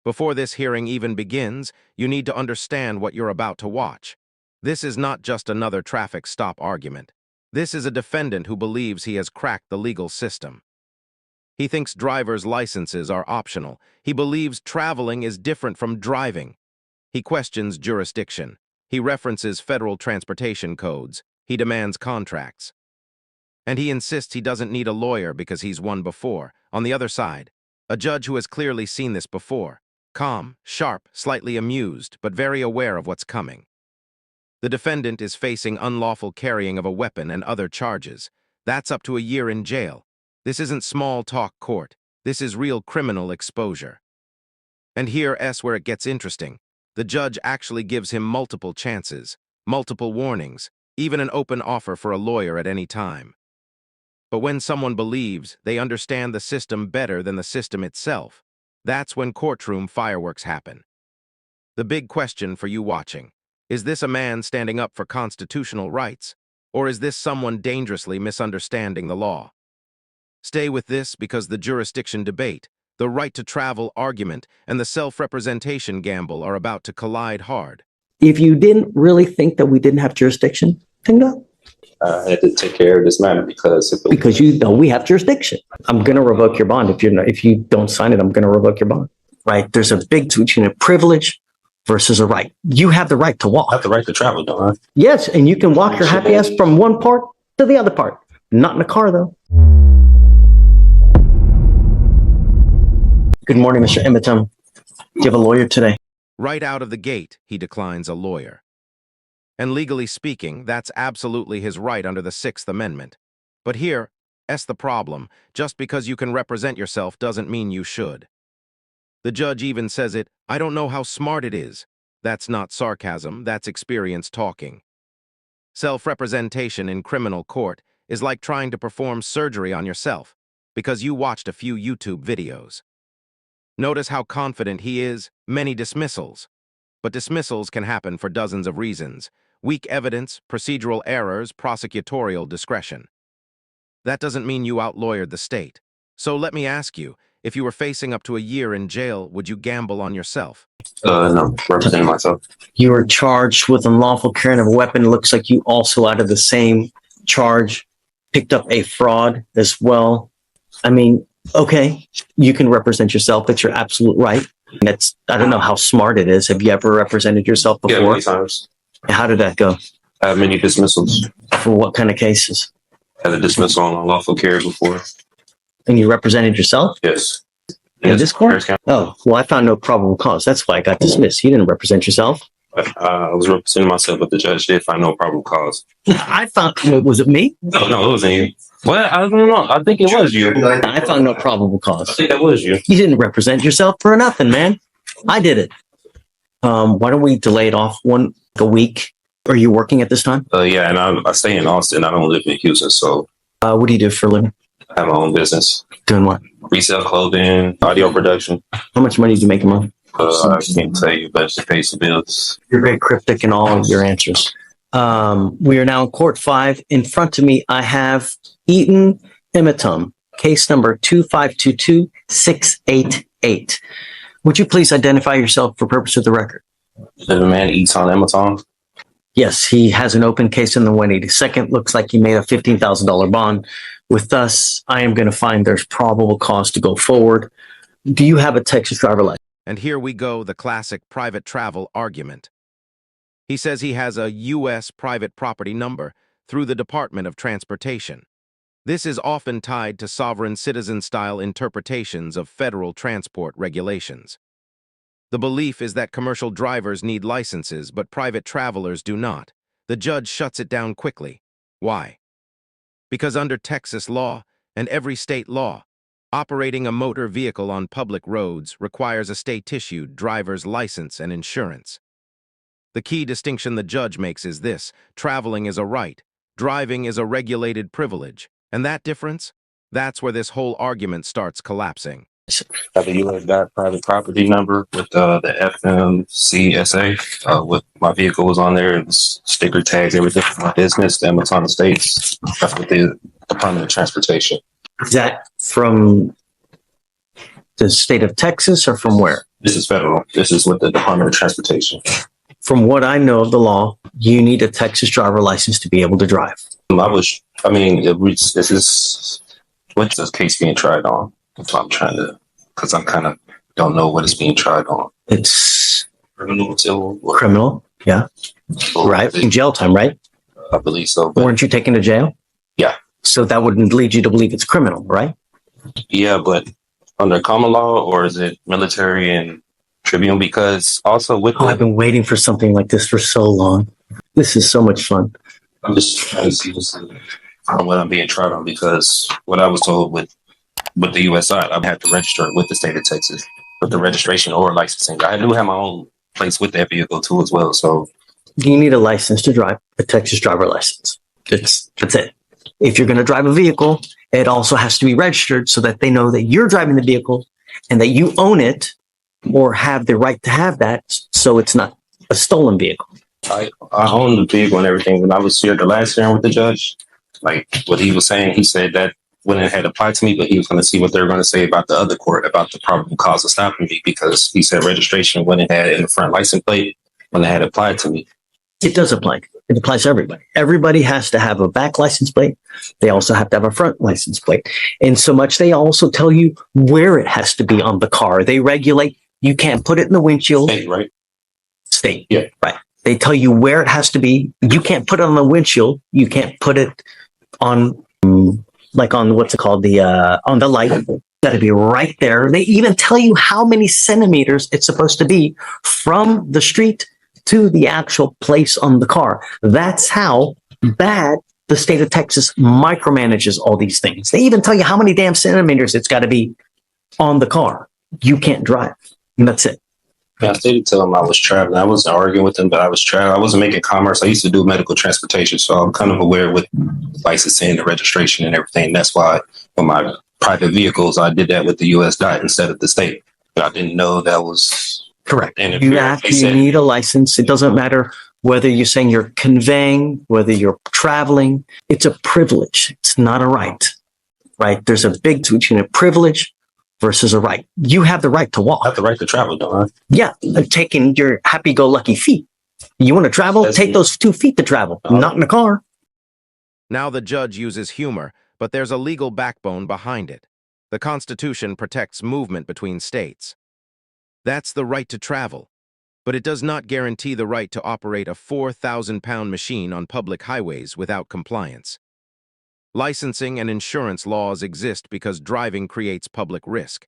Before this hearing even begins, you need to understand what you're about to watch. This is not just another traffic stop argument. This is a defendant who believes he has cracked the legal system. He thinks driver's licenses are optional. He believes traveling is different from driving. He questions jurisdiction. He references federal transportation codes. He demands contracts. And he insists he doesn't need a lawyer because he's won before. On the other side, a judge who has clearly seen this before. Calm, sharp, slightly amused, but very aware of what's coming. The defendant is facing unlawful carrying of a weapon and other charges. That's up to a year in jail. This isn't small talk court. This is real criminal exposure. And here's where it gets interesting. The judge actually gives him multiple chances, multiple warnings, even an open offer for a lawyer at any time. But when someone believes they understand the system better than the system itself, that's when courtroom fireworks happen. The big question for you watching, is this a man standing up for constitutional rights, or is this someone dangerously misunderstanding the law? Stay with this because the jurisdiction debate, the right to travel argument, and the self-representation gamble are about to collide hard. If you didn't really think that we didn't have jurisdiction, then no. I had to take care of this matter because you know we have jurisdiction. I'm going to revoke your bond if you don't sign it. I'm going to revoke your bond. Right? There's a big difference between a privilege versus a right. You have the right to walk. I have the right to travel, don't I? Yes, and you can walk your happy ass from one part to the other part. Not in a car, though. Good morning, Mr. Emitum. Do you have a lawyer today? Right out of the gate, he declines a lawyer. And legally speaking, that's absolutely his right under the Sixth Amendment. But here's the problem. Just because you can represent yourself doesn't mean you should. The judge even says it, I don't know how smart it is. That's not sarcasm, that's experience talking. Self-representation in criminal court is like trying to perform surgery on yourself because you watched a few YouTube videos. Notice how confident he is, many dismissals. But dismissals can happen for dozens of reasons. Weak evidence, procedural errors, prosecutorial discretion. That doesn't mean you outlawyered the state. So let me ask you, if you were facing up to a year in jail, would you gamble on yourself? No, representing myself. You were charged with unlawful carrying of a weapon. It looks like you also, out of the same charge, picked up a fraud as well. I mean, okay, you can represent yourself. That's your absolute right. I don't know how smart it is. Have you ever represented yourself before? Yeah, many times. How did that go? I have many dismissals. For what kind of cases? I had a dismissal on unlawful carry before. And you represented yourself? Yes. In this court? Oh, well, I found no probable cause. That's why I got dismissed. You didn't represent yourself? I was representing myself, but the judge did find no probable cause. Was it me? No, it wasn't you. Well, I don't know. I think it was you. I found no probable cause. I think that was you. You didn't represent yourself for nothing, man. I did it. Why don't we delay it off a week? Are you working at this time? Yeah, and I stay in Austin. I don't live in Houston, so. What do you do for a living? I have my own business. Doing what? Resell clothing, audio production. How much money do you make a month? I can't tell you, but it pays the bills. You're very cryptic in all of your answers. We are now in court 5. In front of me, I have Eaton Emitum, case number 2522688. Would you please identify yourself for purpose of the record? The man Eaton Emitum. Yes, he has an open case in the 182nd. Looks like he made a $15,000 bond. With us, I am going to find there's probable cause to go forward. Do you have a Texas driver license? And here we go, the classic private travel argument. He says he has a U.S. private property number through the Department of Transportation. This is often tied to sovereign citizen-style interpretations of federal transport regulations. The belief is that commercial drivers need licenses, but private travelers do not. The judge shuts it down quickly. Why? Because under Texas law and every state law, operating a motor vehicle on public roads requires a state-issued driver's license and insurance. The key distinction the judge makes is this: traveling is a right, driving is a regulated privilege. And that difference? That's where this whole argument starts collapsing. I have a U.S. private property number with the FMCSA. With my vehicle was on there. It was sticker tags, everything for my business, the Amazon States. That's with the Department of Transportation. Is that from the state of Texas or from where? This is federal. This is with the Department of Transportation. From what I know of the law, you need a Texas driver license to be able to drive. This is what's this case being tried on? That's what I'm trying to, because I'm kind of don't know what it's being tried on. It's Criminal, civil, criminal. Yeah. Right. In jail time, right? I believe so. But Weren't you taken to jail? yeah. So that wouldn't lead you to believe it's criminal, right? Yeah, but under common law, or is it military and tribunal? Because also with I've been waiting for something like this for so long. This is so much fun. I'm just trying to see from what I'm being tried on, because what I was told with the U.S. side, I have to register with the state of Texas with the registration or licensing. I do have my own place with that vehicle too as well. So You need a license to drive, a Texas driver license. That's it. If you're going to drive a vehicle, it also has to be registered so that they know that you're driving the vehicle and that you own it or have the right to have that, so it's not a stolen vehicle. I own the vehicle and everything. When I was here the last hearing with the judge, like what he was saying, he said that when it had applied to me, but he was going to see what they were going to say about the other court about the probable cause of stopping me, because he said registration when it had in the front license plate when it had applied to me. It does apply. It applies to everybody. Everybody has to have a back license plate. They also have to have a front license plate. And so much, they also tell you where it has to be on the car. They regulate. You can't put it in the windshield. State, right? State. Yeah. Right. They tell you where it has to be. You can't put it on the windshield. You can't put it on, like on what's it called? On the light. Got to be right there. They even tell you how many centimeters it's supposed to be from the street to the actual place on the car. That's how bad the state of Texas micromanages all these things. They even tell you how many damn centimeters it's got to be on the car. You can't drive. And that's it. Yeah, I stated to him I was traveling. I wasn't arguing with him, but I was traveling. I wasn't making commerce. I used to do medical transportation, so I'm kind of aware with licensing, the registration, and everything. That's why for my private vehicles, I did that with the U.S. DOT instead of the state. But I didn't know that was correct. You actually need a license. It doesn't matter whether you're saying you're conveying, whether you're traveling. It's a privilege. It's not a right. Right? There's a big difference between a privilege versus a right. You have the right to walk. I have the right to travel, don't I? Yeah, taking your happy-go-lucky feet. You want to travel? Take those 2 feet to travel, not in a car. Now the judge uses humor, but there's a legal backbone behind it. The Constitution protects movement between states. That's the right to travel, but it does not guarantee the right to operate a 4,000-pound machine on public highways without compliance. Licensing and insurance laws exist because driving creates public risk.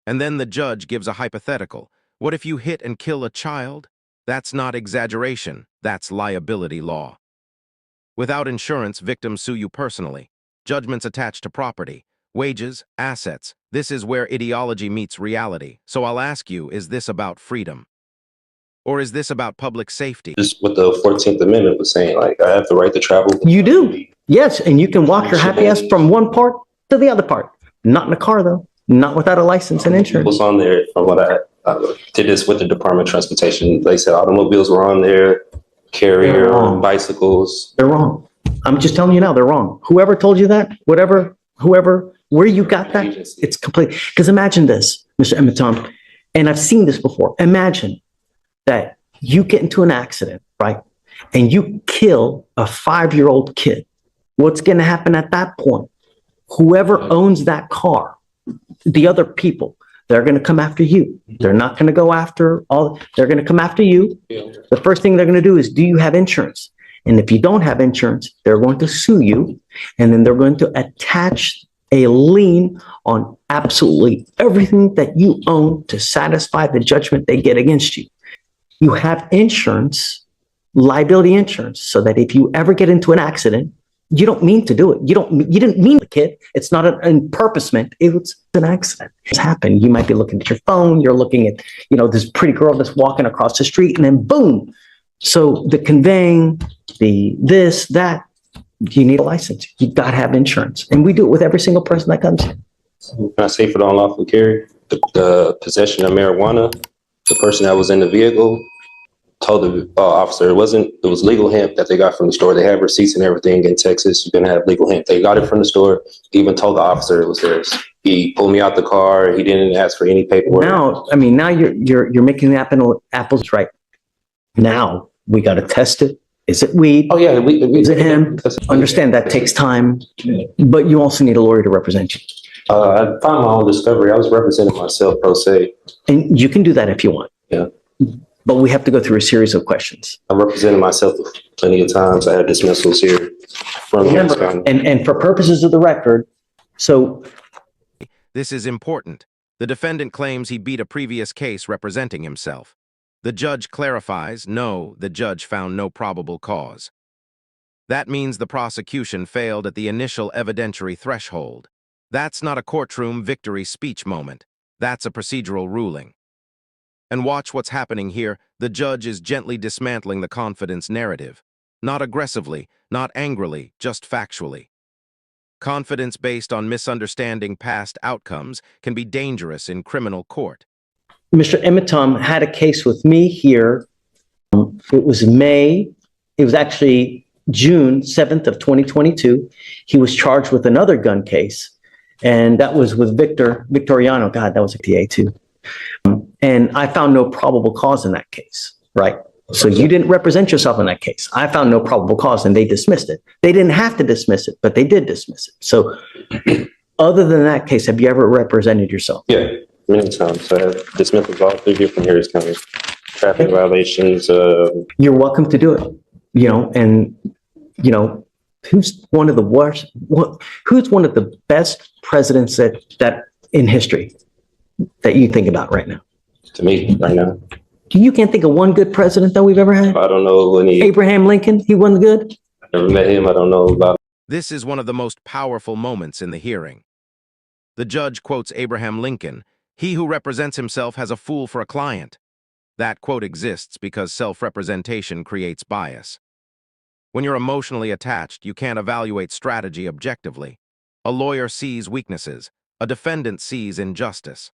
And then the judge gives a hypothetical. What if you hit and kill a child? That's not exaggeration. That's liability law. Without insurance, victims sue you personally. Judgments attached to property, wages, assets. This is where ideology meets reality. So I'll ask you, is this about freedom? Or is this about public safety? Just what the 14th Amendment was saying, like, I have the right to travel. You do. Yes, and you can walk your happy ass from one part to the other part. Not in a car, though. Not without a license and insurance. What's on there, from what I did this with the Department of Transportation, they said automobiles were on there, carrier, bicycles. They're wrong. I'm just telling you now, they're wrong. Whoever told you that, whoever, where you got that, it's complete. Because imagine this, Mr. Emiton, and I've seen this before. Imagine that you get into an accident, right? And you kill a 5-year-old kid. What's going to happen at that point? Whoever owns that car, the other people, they're going to come after you. They're not going to go after they're going to come after you. The first thing they're going to do is, do you have insurance? And if you don't have insurance, they're going to sue you. And then they're going to attach a lien on absolutely everything that you own to satisfy the judgment they get against you. You have insurance, liability insurance, so that if you ever get into an accident, you don't mean to do it. You didn't mean the kid. It's not an purposement. It's an accident. It's happened. You might be looking at your phone. You're looking at, this pretty girl that's walking across the street, and then boom. So the conveying, this, that, you need a license. You got to have insurance. And we do it with every single person that comes in. Can I say for the unlawful carry, the possession of marijuana, the person that was in the vehicle told the officer it was legal hemp that they got from the store. They have receipts and everything in Texas. You can have legal hemp. They got it from the store. He even told the officer it was theirs. He pulled me out the car. He didn't ask for any paperwork. Now you're making the apples right. Now we got to test it. Is it weed? Oh yeah, is it hemp? Understand that takes time, but you also need a lawyer to represent you. I found my own discovery. I was representing myself pro se. And you can do that if you want. Yeah. But we have to go through a series of questions. I represented myself plenty of times. I had dismissals here from and for purposes of the record, so this is important. The defendant claims he beat a previous case representing himself. The judge clarifies, no, the judge found no probable cause. That means the prosecution failed at the initial evidentiary threshold. That's not a courtroom victory speech moment. That's a procedural ruling. And watch what's happening here. The judge is gently dismantling the confidence narrative. Not aggressively, not angrily, just factually. Confidence based on misunderstanding past outcomes can be dangerous in criminal court. Mr. Emitom had a case with me here. It was actually June 7th of 2022. He was charged with another gun case, and that was with Victoriano. God, that was a TA too. And I found no probable cause in that case, right? So you didn't represent yourself in that case. I found no probable cause and they dismissed it. They didn't have to dismiss it, but they did dismiss it. So other than that case, have you ever represented yourself? Yeah, many times. I have dismissals all through different areas, kind of traffic violations. You're welcome to do it, and, who's one of the worst, who's one of the best presidents that in history that you think about right now? To me, right now. You can't think of one good president that we've ever had? I don't know any. Abraham Lincoln, he wasn't good? I never met him. I don't know about. This is one of the most powerful moments in the hearing. The judge quotes Abraham Lincoln, "He who represents himself has a fool for a client." That quote exists because self-representation creates bias. When you're emotionally attached, you can't evaluate strategy objectively. A lawyer sees weaknesses. A defendant sees injustice.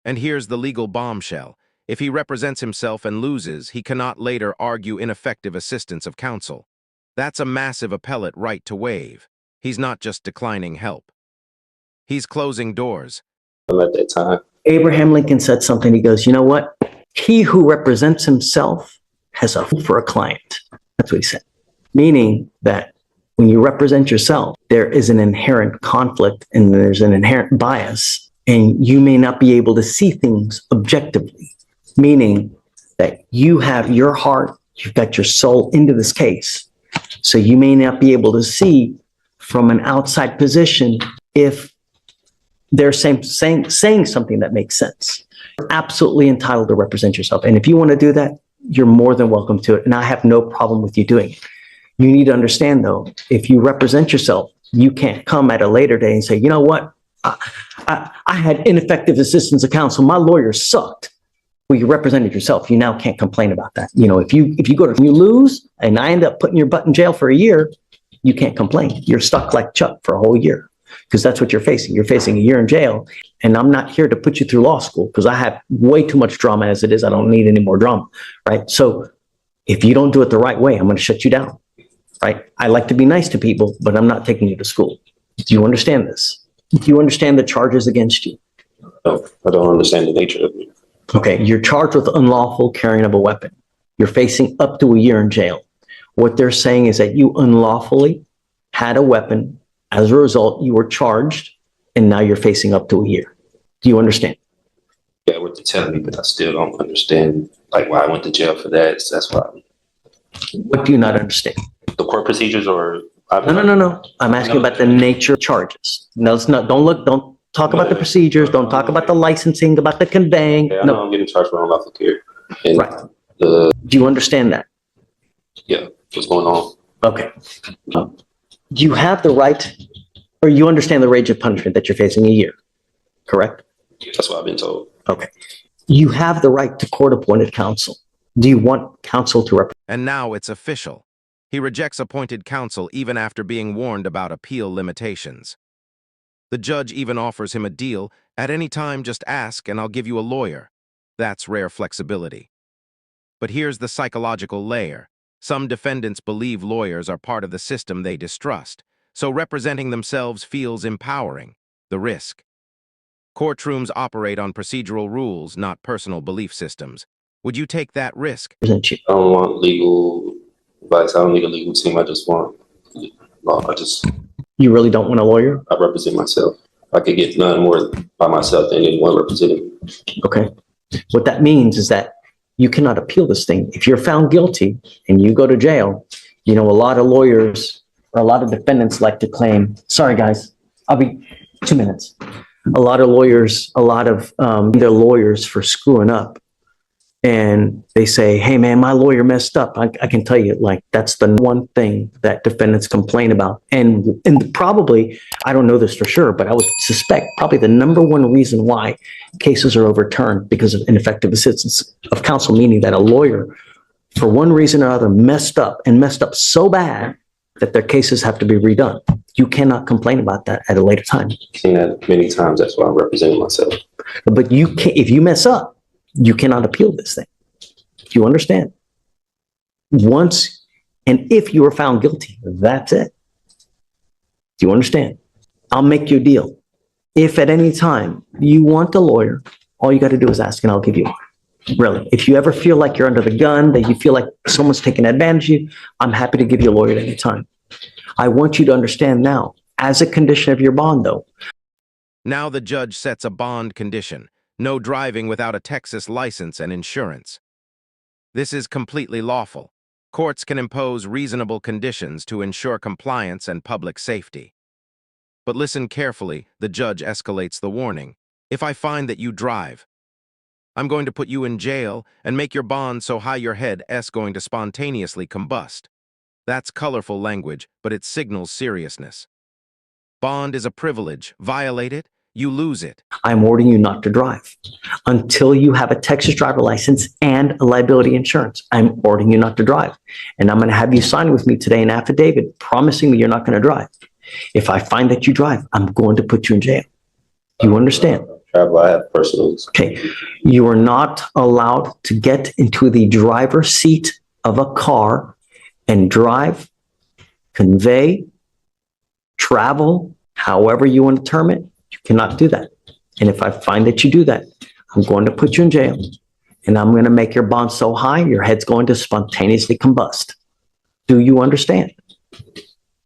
And here's the legal bombshell. If he represents himself and loses, he cannot later argue ineffective assistance of counsel. That's a massive appellate right to waive. He's not just declining help. He's closing doors. At that time, Abraham Lincoln said something. He goes, you know what? He who represents himself has a fool for a client. That's what he said. Meaning that when you represent yourself, there is an inherent conflict and there's an inherent bias, and you may not be able to see things objectively. Meaning that you have your heart, you've got your soul into this case. So you may not be able to see from an outside position if they're saying something that makes sense. You're absolutely entitled to represent yourself. And if you want to do that, you're more than welcome to it. And I have no problem with you doing it. You need to understand, though, if you represent yourself, you can't come at a later day and say, you know what? I had ineffective assistance of counsel. My lawyer sucked. Well, you represented yourself. You now can't complain about that. If you lose and I end up putting your butt in jail for a year, you can't complain. You're stuck like Chuck for a whole year because that's what you're facing. You're facing a year in jail. And I'm not here to put you through law school because I have way too much drama as it is. I don't need any more drama, right? So if you don't do it the right way, I'm going to shut you down, right? I like to be nice to people, but I'm not taking you to school. Do you understand this? Do you understand the charges against you? No, I don't understand the nature of it. Okay, you're charged with unlawful carrying of a weapon. You're facing up to a year in jail. What they're saying is that you unlawfully had a weapon. As a result, you were charged, and now you're facing up to a year. Do you understand? Yeah, what they're telling me, but I still don't understand why I went to jail for that. That's why. What do you not understand? The court procedures, or No. I'm asking about the nature of charges. No, don't talk about the procedures. Don't talk about the licensing, about the conveying. Yeah, I know I'm getting charged for unlawful carry. Right. Do you understand that? Yeah, what's going on? Okay. Do you have the right, or you understand the range of punishment that you're facing a year, correct? That's what I've been told. Okay. You have the right to court-appointed counsel. Do you want counsel to represent? And now it's official. He rejects appointed counsel even after being warned about appeal limitations. The judge even offers him a deal. At any time, just ask and I'll give you a lawyer. That's rare flexibility. But here's the psychological layer. Some defendants believe lawyers are part of the system they distrust, so representing themselves feels empowering. The risk. Courtrooms operate on procedural rules, not personal belief systems. Would you take that risk? I don't want legal advice. I don't need a legal team. I just want law. You really don't want a lawyer? I represent myself. I could get none more by myself than anyone representing. Okay. What that means is that you cannot appeal this thing. If you're found guilty and you go to jail, a lot of lawyers or a lot of defendants like to claim, sorry guys, I'll be 2 minutes. A lot of lawyers, they're lawyers for screwing up. And they say, hey man, my lawyer messed up. I can tell you, that's the one thing that defendants complain about. And probably, I don't know this for sure, but I would suspect probably the number one reason why cases are overturned because of ineffective assistance of counsel, meaning that a lawyer, for one reason or other, messed up so bad that their cases have to be redone. You cannot complain about that at a later time. I've seen that many times. That's why I'm representing myself. But you can't, if you mess up, you cannot appeal this thing. Do you understand? Once, and if you are found guilty, that's it. Do you understand? I'll make you a deal. If at any time you want a lawyer, all you got to do is ask and I'll give you one. Really. If you ever feel like you're under the gun, that you feel like someone's taking advantage of you, I'm happy to give you a lawyer at any time. I want you to understand now, as a condition of your bond though. Now the judge sets a bond condition. No driving without a Texas license and insurance. This is completely lawful. Courts can impose reasonable conditions to ensure compliance and public safety. But listen carefully, the judge escalates the warning. If I find that you drive, I'm going to put you in jail and make your bond so high your head is going to spontaneously combust. That's colorful language, but it signals seriousness. Bond is a privilege. Violate it, you lose it. I'm ordering you not to drive until you have a Texas driver license and a liability insurance. I'm ordering you not to drive. And I'm going to have you sign with me today an affidavit promising me you're not going to drive. If I find that you drive, I'm going to put you in jail. Do you understand? Travel, I have personals. Okay. You are not allowed to get into the driver's seat of a car and drive, convey, travel, however you want to term it. You cannot do that. And if I find that you do that, I'm going to put you in jail and I'm going to make your bond so high, your head's going to spontaneously combust. Do you understand?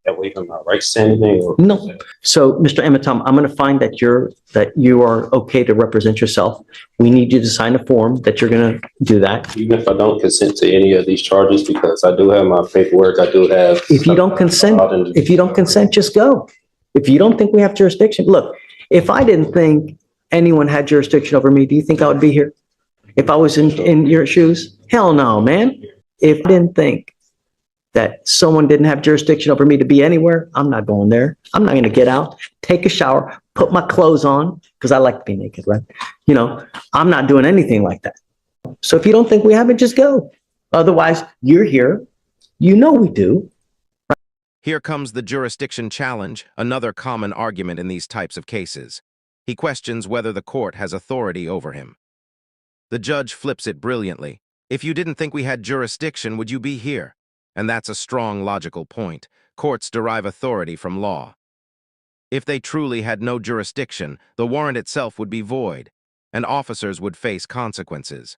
That way I'm not right to anything? Or no. So, Mr. Ematom, I'm going to find that you are okay to represent yourself. We need you to sign a form that you're going to do that. Even if I don't consent to any of these charges, because I do have my paperwork, I do have. If you don't consent, just go. If you don't think we have jurisdiction, look, if I didn't think anyone had jurisdiction over me, do you think I would be here? If I was in your shoes? Hell no, man. If I didn't think that someone didn't have jurisdiction over me to be anywhere, I'm not going there. I'm not going to get out, take a shower, put my clothes on, because I like to be naked, right? I'm not doing anything like that. So if you don't think we have it, just go. Otherwise, you're here. We do. Here comes the jurisdiction challenge, another common argument in these types of cases. He questions whether the court has authority over him. The judge flips it brilliantly. If you didn't think we had jurisdiction, would you be here? And that's a strong logical point. Courts derive authority from law. If they truly had no jurisdiction, the warrant itself would be void, and officers would face consequences.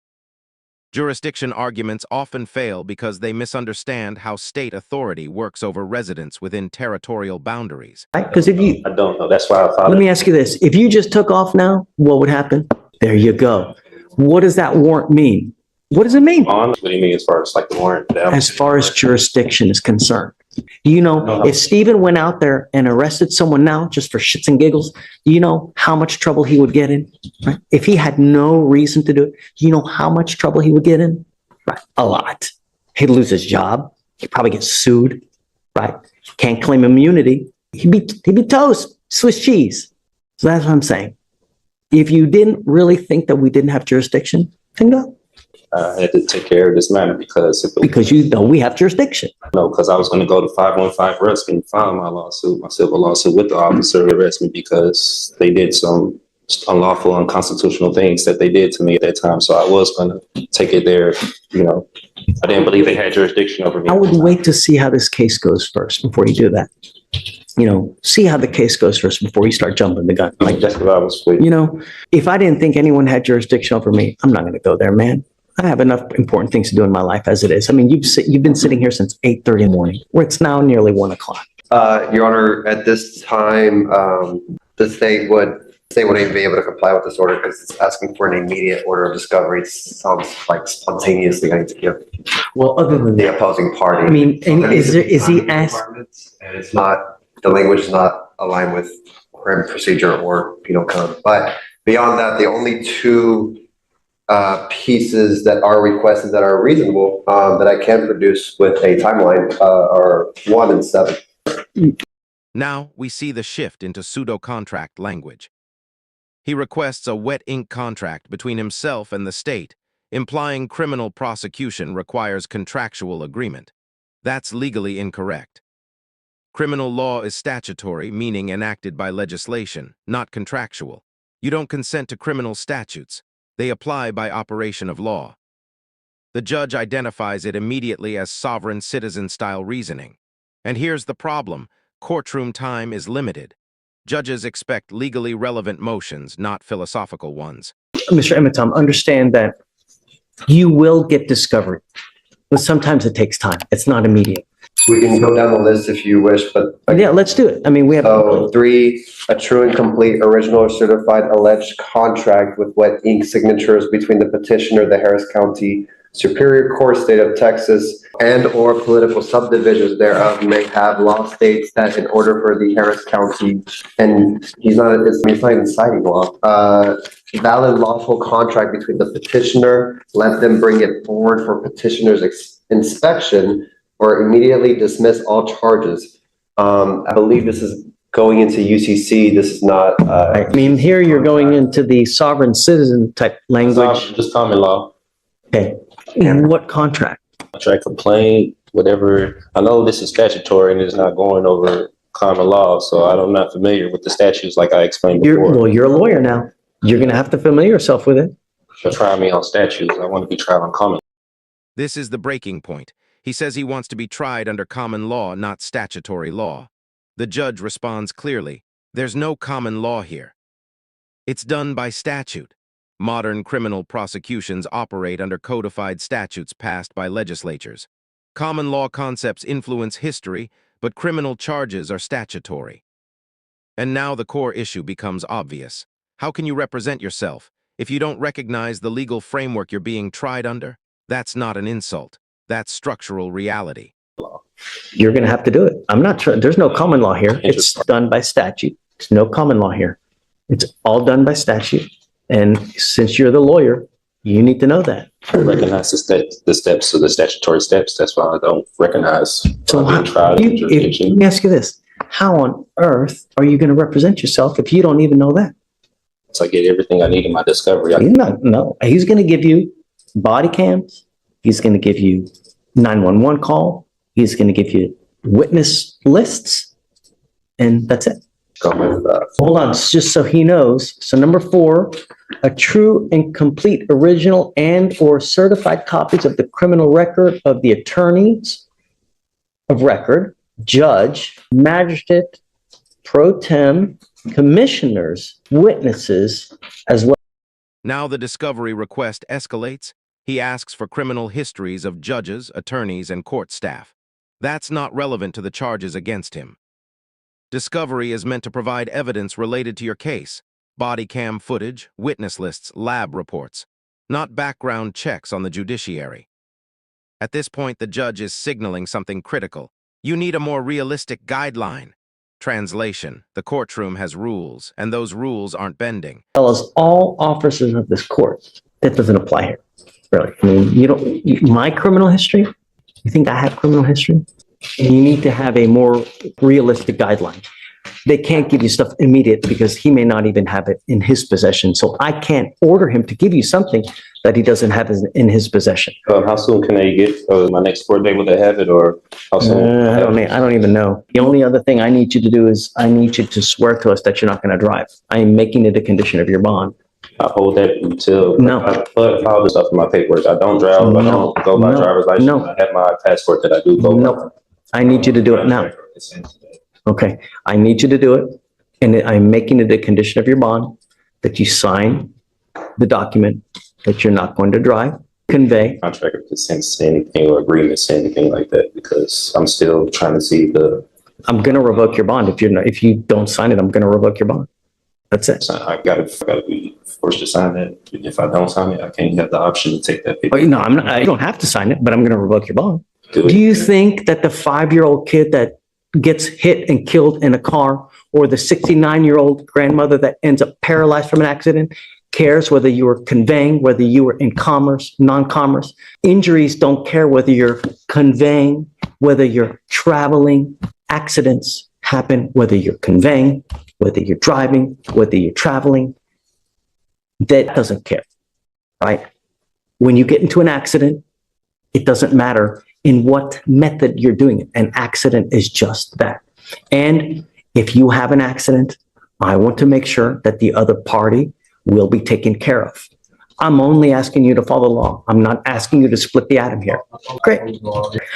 Jurisdiction arguments often fail because they misunderstand how state authority works over residents within territorial boundaries. Right? Because I don't know. That's why I thought. Let me ask you this. If you just took off now, what would happen? There you go. What does that warrant mean? What does it mean? What do you mean as far as the warrant? As far as jurisdiction is concerned. Do you know, if Stephen went out there and arrested someone now just for shits and giggles, do you know how much trouble he would get in? Right? If he had no reason to do it, do you know how much trouble he would get in? Right? A lot. He'd lose his job. He'd probably get sued. Right? Can't claim immunity. He'd be toast. Swiss cheese. So that's what I'm saying. If you didn't really think that we didn't have jurisdiction, then go. I had to take care of this matter because you know we have jurisdiction. No, because I was going to go to 515 Rusk and file my civil lawsuit with the officer who arrested me because they did some unlawful, unconstitutional things that they did to me at that time. So I was going to take it there. You know, I didn't believe they had jurisdiction over me. I would wait to see how this case goes first before you do that. You know, see how the case goes first before you start jumping the gun. Like that's what I was waiting. You know, if I didn't think anyone had jurisdiction over me, I'm not going to go there, man. I have enough important things to do in my life as it is. I mean, you've been sitting here since 8:30 in the morning, where it's now nearly 1 o'clock. Your Honor, at this time, the state wouldn't even be able to comply with this order because it's asking for an immediate order of discovery. It sounds like spontaneously going to give Well, other than the that, opposing party. I mean, and is he asked? And it's not, the language is not aligned with criminal procedure or penal code. But beyond that, the only two pieces that are requested that are reasonable that I can produce with a timeline are 1 and 7. Now we see the shift into pseudo-contract language. He requests a wet ink contract between himself and the state, implying criminal prosecution requires contractual agreement. That's legally incorrect. Criminal law is statutory, meaning enacted by legislation, not contractual. You don't consent to criminal statutes. They apply by operation of law. The judge identifies it immediately as sovereign citizen-style reasoning. And here's the problem. Courtroom time is limited. Judges expect legally relevant motions, not philosophical ones. Mr. Emitom, understand that you will get discovery, but sometimes it takes time. It's not immediate. We can go down the list if you wish, but Yeah, let's do it. I mean, we have. so 3, a true and complete original or certified alleged contract with wet ink signatures between the petitioner, the Harris County Superior Court, State of Texas, and or political subdivisions thereof may have law states that in order for the Harris County, and he's not even citing law, valid lawful contract between the petitioner, let them bring it forward for petitioner's inspection or immediately dismiss all charges. I believe this is going into UCC. This is not. I mean, here you're going into the sovereign citizen type language. Just common law. Okay. What contract? Contract complaint, whatever. I know this is statutory and it's not going over common law, so I'm not familiar with the statutes like I explained before. Well, you're a lawyer now. You're going to have to familiar yourself with it. Try me on statutes. I want to be tried on common. This is the breaking point. He says he wants to be tried under common law, not statutory law. The judge responds clearly, there's no common law here. It's done by statute. Modern criminal prosecutions operate under codified statutes passed by legislatures. Common law concepts influence history, but criminal charges are statutory. And now the core issue becomes obvious. How can you represent yourself if you don't recognize the legal framework you're being tried under? That's not an insult. That's structural reality. You're going to have to do it. I'm not sure. There's no common law here. It's done by statute. There's no common law here. It's all done by statute. And since you're the lawyer, you need to know that. I recognize the steps of the statutory steps. That's why I don't recognize. So let me ask you this. How on earth are you going to represent yourself if you don't even know that? So I get everything I need in my discovery. No, he's going to give you body cams. He's going to give you 911 call. He's going to give you witness lists. And that's it. Hold on, just so he knows. So number 4, a true and complete original and or certified copies of the criminal record of the attorneys of record, judge, magistrate, pro tem, commissioners, witnesses, as well. Now the discovery request escalates. He asks for criminal histories of judges, attorneys, and court staff. That's not relevant to the charges against him. Discovery is meant to provide evidence related to your case, body cam footage, witness lists, lab reports, not background checks on the judiciary. At this point, the judge is signaling something critical. You need a more realistic guideline. Translation: the courtroom has rules, and those rules aren't bending. As all officers of this court, that doesn't apply here. Really. I mean, my criminal history, you think I have criminal history? You need to have a more realistic guideline. they can't give you stuff immediate because he may not even have it in his possession. So I can't order him to give you something that he doesn't have in his possession. How soon can they get my next court date? Will they have it, or how soon? I don't even know. The only other thing I need you to do is I need you to swear to us that you're not going to drive. I am making it a condition of your bond. I hold that until I put all the stuff in my paperwork. I don't drive. I don't go by driver's license. I have my passport that I do go by. I need you to do it now. Okay, I need you to do it, and I'm making it a condition of your bond that you sign the document that you're not going to drive, convey. Contractor doesn't say anything or agreement say anything like that because I'm still trying to see the. I'm going to revoke your bond if you don't sign it. I'm going to revoke your bond. That's it. I gotta be forced to sign that. If I don't sign it, I can't have the option to take that paper. No, I'm not. I don't have to sign it, but I'm going to revoke your bond. Do you think that the 5-year-old kid that gets hit and killed in a car, or the 69-year-old grandmother that ends up paralyzed from an accident, cares whether you were conveying, whether you were in commerce, non-commerce? Injuries don't care whether you're conveying, whether you're traveling. Accidents happen whether you're conveying, whether you're driving, whether you're traveling. That doesn't care, right? When you get into an accident, it doesn't matter in what method you're doing it. An accident is just that. And if you have an accident, I want to make sure that the other party will be taken care of. I'm only asking you to follow the law. I'm not asking you to split the atom here. Great.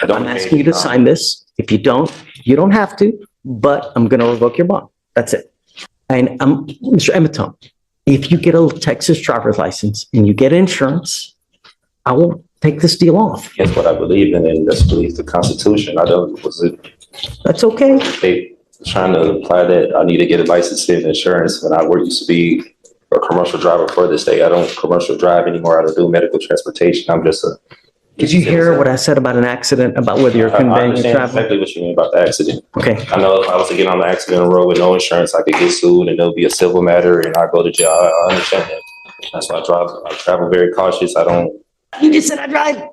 I'm asking you to sign this. If you don't have to, but I'm going to revoke your bond. That's it. And Mr. Emeton, if you get a Texas driver's license and you get insurance, I will take this deal off. That's what I believe in, and that's believe the Constitution. That's okay. They trying to imply that I need to get a license and insurance when I used to be a commercial driver for this state. I don't commercial drive anymore. I don't do medical transportation. I'm just a. Did you hear what I said about an accident, about whether you're conveying or traveling? Exactly what you mean about the accident. Okay. I know if I was to get on the accident road with no insurance, I could get sued and there'll be a civil matter and I go to jail. I understand that. That's why I travel very cautious. I don't. You just said I drive.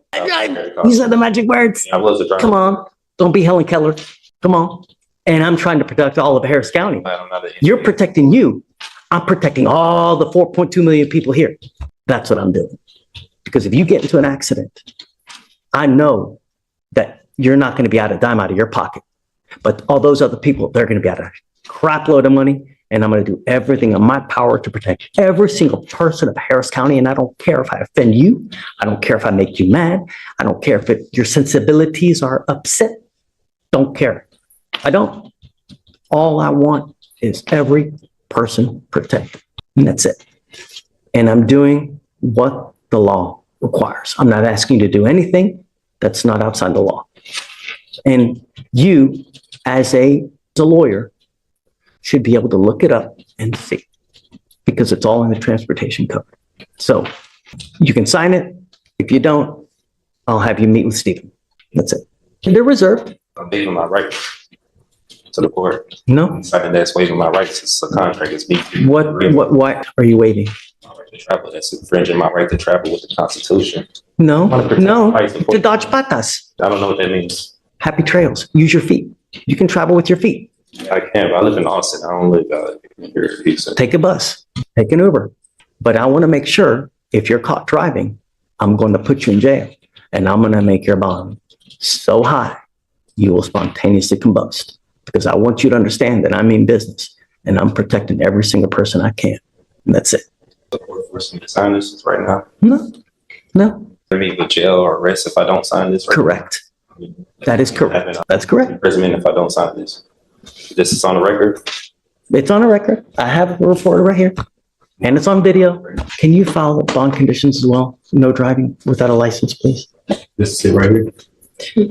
You said the magic words. Yeah, I was a driver. Come on. Don't be Helen Keller. Come on. And I'm trying to protect all of Harris County. You're protecting you. I'm protecting all the 4.2 million people here. That's what I'm doing. Because if you get into an accident, I know that you're not going to be out a dime out of your pocket. But all those other people, they're going to be out a crap load of money. And I'm going to do everything in my power to protect every single person of Harris County. And I don't care if I offend you. I don't care if I make you mad. I don't care if your sensibilities are upset. Don't care. I don't. All I want is every person protected. And that's it. And I'm doing what the law requires. I'm not asking you to do anything that's not outside the law. And you, as a lawyer, should be able to look it up and see, because it's all in the transportation code. So you can sign it. If you don't, I'll have you meet with Stephen. That's it. And they're reserved. I'm waiving my right to the court. No. Signing that's waiving my rights. It's a contract. It's me. Why are you waiving? My right to travel. That's infringing my right to travel with the Constitution. No. To dodge patas. I don't know what that means. Happy trails. Use your feet. You can travel with your feet. I can, but I live in Austin. I don't live here in Houston. Take a bus, take an Uber. But I want to make sure if you're caught driving, I'm going to put you in jail and I'm going to make your bond so high you will spontaneously combust, because I want you to understand that I mean business and I'm protecting every single person I can. And that's it. Forcing me to sign this right now? No. I mean, with jail or arrest if I don't sign this? Right correct. Now? That is correct. That's correct. Imprisonment if I don't sign this. This is on the record? It's on the record. I have a report right here. And it's on video. Can you file the bond conditions as well? No driving without a license, please. This is it right here?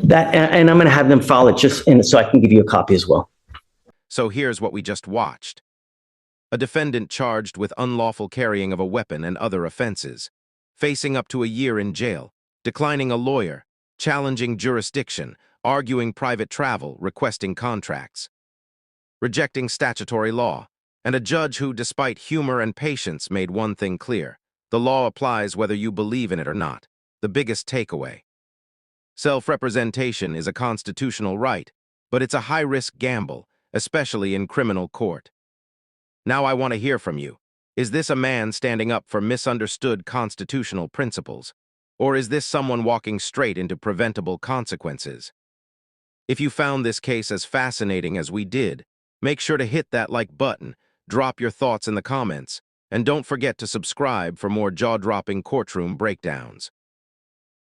That, and I'm going to have them file it just in so I can give you a copy as well. So here's what we just watched. A defendant charged with unlawful carrying of a weapon and other offenses, facing up to a year in jail, declining a lawyer, challenging jurisdiction, arguing private travel, requesting contracts, rejecting statutory law, and a judge who, despite humor and patience, made one thing clear: the law applies whether you believe in it or not. The biggest takeaway. Self-representation is a constitutional right, but it's a high-risk gamble, especially in criminal court. Now I want to hear from you. Is this a man standing up for misunderstood constitutional principles? Or is this someone walking straight into preventable consequences? If you found this case as fascinating as we did, make sure to hit that like button, drop your thoughts in the comments, and don't forget to subscribe for more jaw-dropping courtroom breakdowns.